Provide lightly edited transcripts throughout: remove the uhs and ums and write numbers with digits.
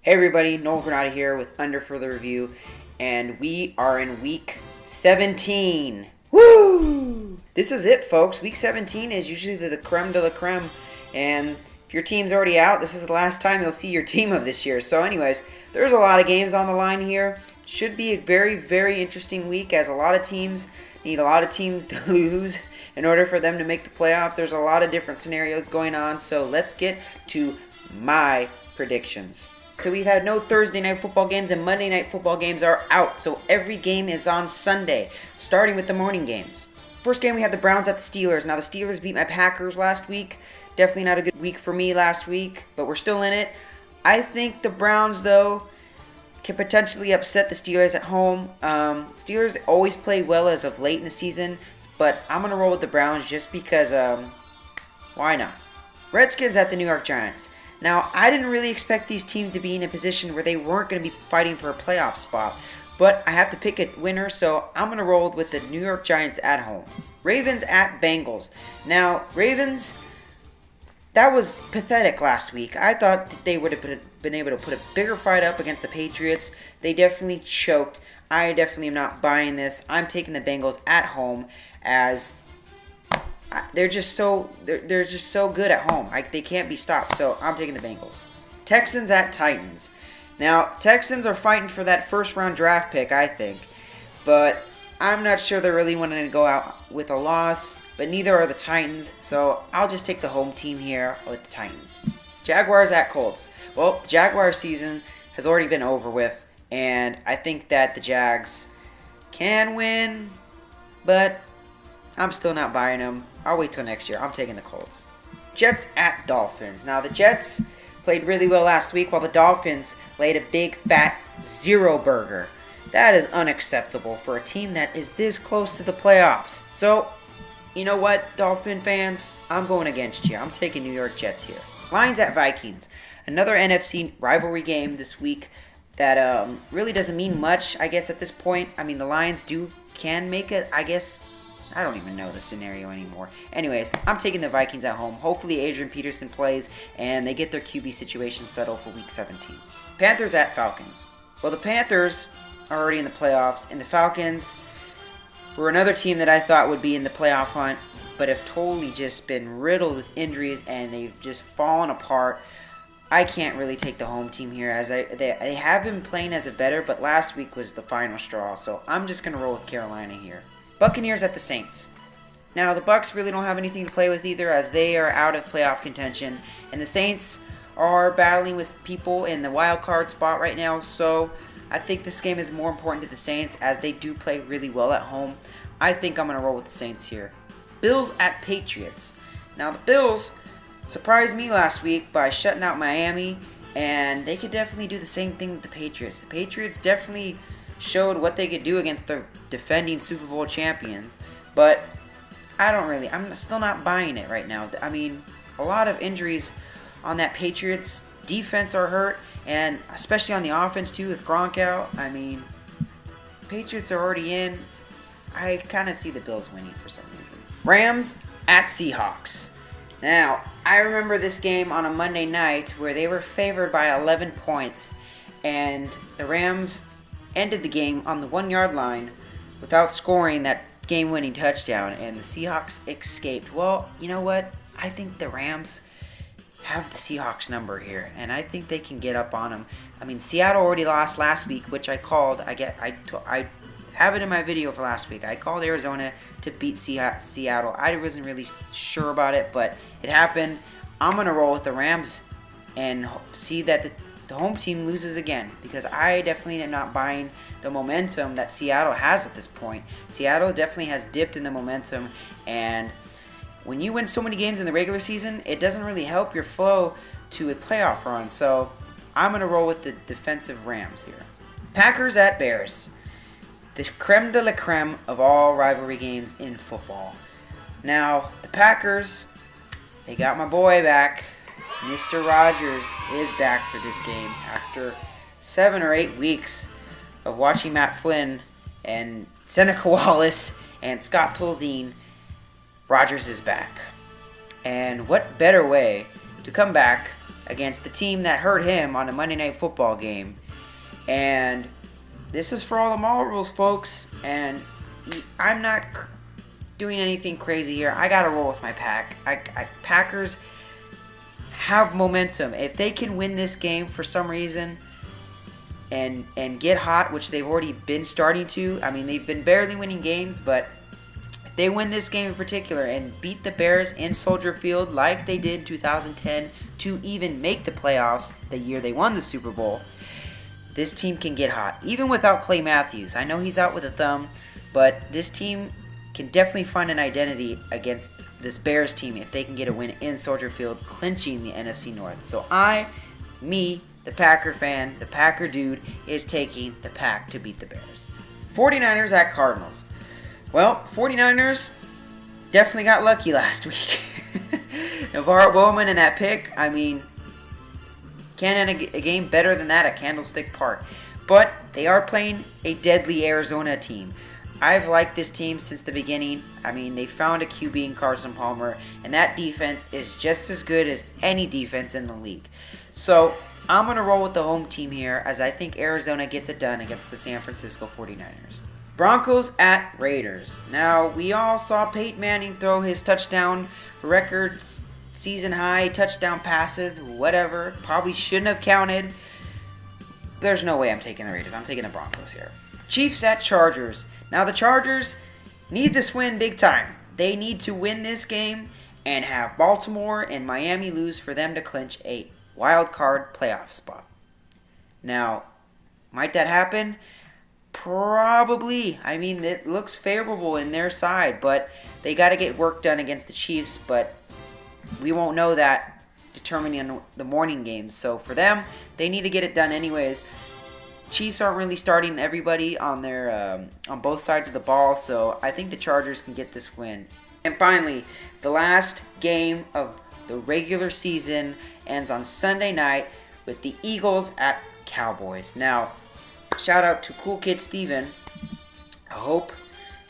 Hey everybody, Noel Granada here with Under Further Review, and we are in Week 17. Woo! This is it, folks. Week 17 is usually the creme de la creme, and if your team's already out, this is the last time you'll see your team of this year. So anyways, there's a lot of games on the line here. Should be a very, very interesting week, as a lot of teams need a lot of teams to lose in order for them to make the playoffs. There's a lot of different scenarios going on, so let's get to my predictions. So we've had no Thursday night football games, and Monday night football games are out. So every game is on Sunday, starting with the morning games. First game, we have the Browns at the Steelers. Now, the Steelers beat my Packers last week. Definitely not a good week for me last week, but we're still in it. I think the Browns, though, can potentially upset the Steelers at home. Steelers always play well as of late in the season, but I'm going to roll with the Browns just because, why not? Redskins at the New York Giants. Now, I didn't really expect these teams to be in a position where they weren't going to be fighting for a playoff spot, but I have to pick a winner, so I'm going to roll with the New York Giants at home. Ravens at Bengals. Now, Ravens, that was pathetic last week. I thought that they would have been able to put a bigger fight up against the Patriots. They definitely choked. I definitely am not buying this. I'm taking the Bengals at home, as they're just so good at home. They can't be stopped. So I'm taking the Bengals. Texans at Titans. Now, Texans are fighting for that first round draft pick, I think, but I'm not sure they're really wanting to go out with a loss. But neither are the Titans, so I'll just take the home team here with the Titans. Jaguars at Colts. Well, the Jaguars season has already been over with, and I think that the Jags can win, but I'm still not buying them. I'll wait till next year. I'm taking the Colts. Jets at Dolphins. Now, the Jets played really well last week, while the Dolphins laid a big, fat 0 burger. That is unacceptable for a team that is this close to the playoffs. So, you know what, Dolphin fans? I'm going against you. I'm taking New York Jets here. Lions at Vikings. Another NFC rivalry game this week that really doesn't mean much, I guess, at this point. I mean, the Lions can make it, I guess. I don't even know the scenario anymore. Anyways, I'm taking the Vikings at home. Hopefully Adrian Peterson plays and they get their QB situation settled for Week 17. Panthers at Falcons. Well, the Panthers are already in the playoffs, and the Falcons were another team that I thought would be in the playoff hunt, but have totally just been riddled with injuries, and they've just fallen apart. I can't really take the home team here, as they have been playing as a better, but last week was the final straw, so I'm just going to roll with Carolina here. Buccaneers at the Saints. Now, the Bucs really don't have anything to play with either, as they are out of playoff contention, and the Saints are battling with people in the wild card spot right now, so I think this game is more important to the Saints, as they do play really well at home. I think I'm going to roll with the Saints here. Bills at Patriots. Now, the Bills surprised me last week by shutting out Miami, and they could definitely do the same thing with the Patriots. The Patriots definitely showed what they could do against the defending Super Bowl champions, but I'm still not buying it right now. I mean, a lot of injuries on that Patriots defense are hurt, and especially on the offense too with Gronk out. I mean, Patriots are already in. I kind of see the Bills winning for some reason. Rams at Seahawks. Now, I remember this game on a Monday night where they were favored by 11 points, and the Rams ended the game on the 1-yard line without scoring that game-winning touchdown, and the Seahawks escaped. Well, you know what? I think the Rams have the Seahawks number here, and I think they can get up on them. I mean, Seattle already lost last week, which I called. I have it in my video for last week. I called Arizona to beat Seattle. I wasn't really sure about it, but it happened. I'm going to roll with the Rams and see that the home team loses again, because I definitely am not buying the momentum that Seattle has at this point. Seattle definitely has dipped in the momentum, and when you win so many games in the regular season, it doesn't really help your flow to a playoff run. So I'm going to roll with the defensive Rams here. Packers at Bears. The creme de la creme of all rivalry games in football. Now, the Packers, they got my boy back. Mr. Rogers is back for this game after 7 or 8 weeks of watching Matt Flynn and Seneca Wallace and Scott Tolzien. Rogers is back. And what better way to come back against the team that hurt him on a Monday Night Football game. And this is for all the marbles, folks. And I'm not doing anything crazy here. I got to roll with my pack. Packers have momentum. If they can win this game for some reason and get hot, which they've already been starting to. I mean, they've been barely winning games, but if they win this game in particular and beat the Bears in Soldier Field like they did in 2010 to even make the playoffs the year they won the Super Bowl, this team can get hot. Even without Clay Matthews. I know he's out with a thumb, but this team can definitely find an identity against this Bears team if they can get a win in Soldier Field, clinching the NFC North. So the Packer fan, the Packer dude, is taking the Pack to beat the Bears. 49ers at Cardinals. Well, 49ers definitely got lucky last week. Navarro Bowman and that pick, I mean, can't end a game better than that at Candlestick Park. But they are playing a deadly Arizona team. I've liked this team since the beginning. I mean, they found a QB in Carson Palmer, and that defense is just as good as any defense in the league. So I'm going to roll with the home team here, as I think Arizona gets it done against the San Francisco 49ers. Broncos at Raiders. Now, we all saw Peyton Manning throw his touchdown record, season high touchdown passes, whatever. Probably shouldn't have counted. There's no way I'm taking the Raiders. I'm taking the Broncos here. Chiefs at Chargers. Now, the Chargers need this win big time. They need to win this game and have Baltimore and Miami lose for them to clinch a wild card playoff spot. Now, might that happen? Probably. I mean, it looks favorable in their side, but they got to get work done against the Chiefs, but we won't know that determining the morning games. So for them, they need to get it done anyways. Chiefs aren't really starting everybody on their on both sides of the ball, so I think the Chargers can get this win. And finally, the last game of the regular season ends on Sunday night with the Eagles at Cowboys. Now, shout out to Cool Kid Steven. I hope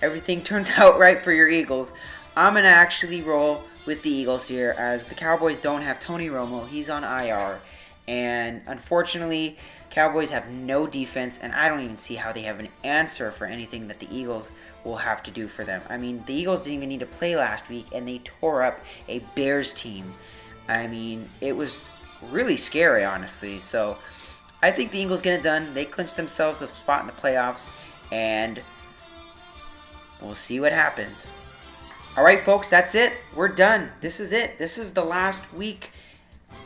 everything turns out right for your Eagles. I'm going to actually roll with the Eagles here, as the Cowboys don't have Tony Romo. He's on IR. And unfortunately, Cowboys have no defense, and I don't even see how they have an answer for anything that the Eagles will have to do for them. I mean, the Eagles didn't even need to play last week, and they tore up a Bears team. I mean, it was really scary, honestly. So I think the Eagles get it done. They clinch themselves a spot in the playoffs, and we'll see what happens. All right, folks, that's it. We're done. This is it. This is the last week.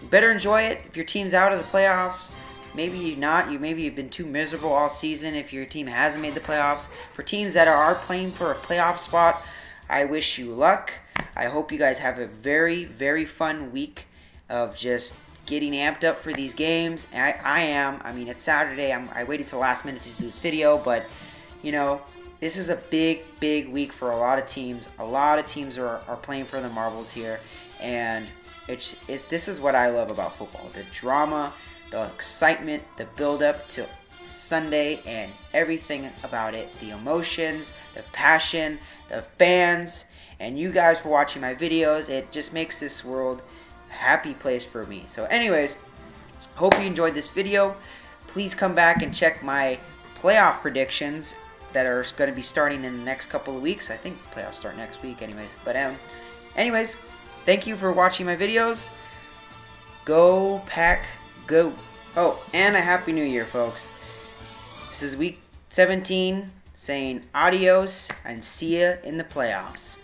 You better enjoy it. If your team's out of the playoffs, maybe you're not. Maybe you've been too miserable all season if your team hasn't made the playoffs. For teams that are playing for a playoff spot, I wish you luck. I hope you guys have a very, very fun week of just getting amped up for these games. I am. I mean, it's Saturday. I waited till last minute to do this video, but, you know, this is a big, big week for a lot of teams. A lot of teams are playing for the marbles here, and this is what I love about football. The drama, the excitement, the build-up to Sunday, and everything about it. The emotions, the passion, the fans, and you guys for watching my videos. It just makes this world a happy place for me. So anyways, hope you enjoyed this video. Please come back and check my playoff predictions that are going to be starting in the next couple of weeks. I think playoffs start next week anyways. But anyways, thank you for watching my videos. Go Pack, go. Oh, and a Happy New Year, folks. This is week 17, saying adios and see ya in the playoffs.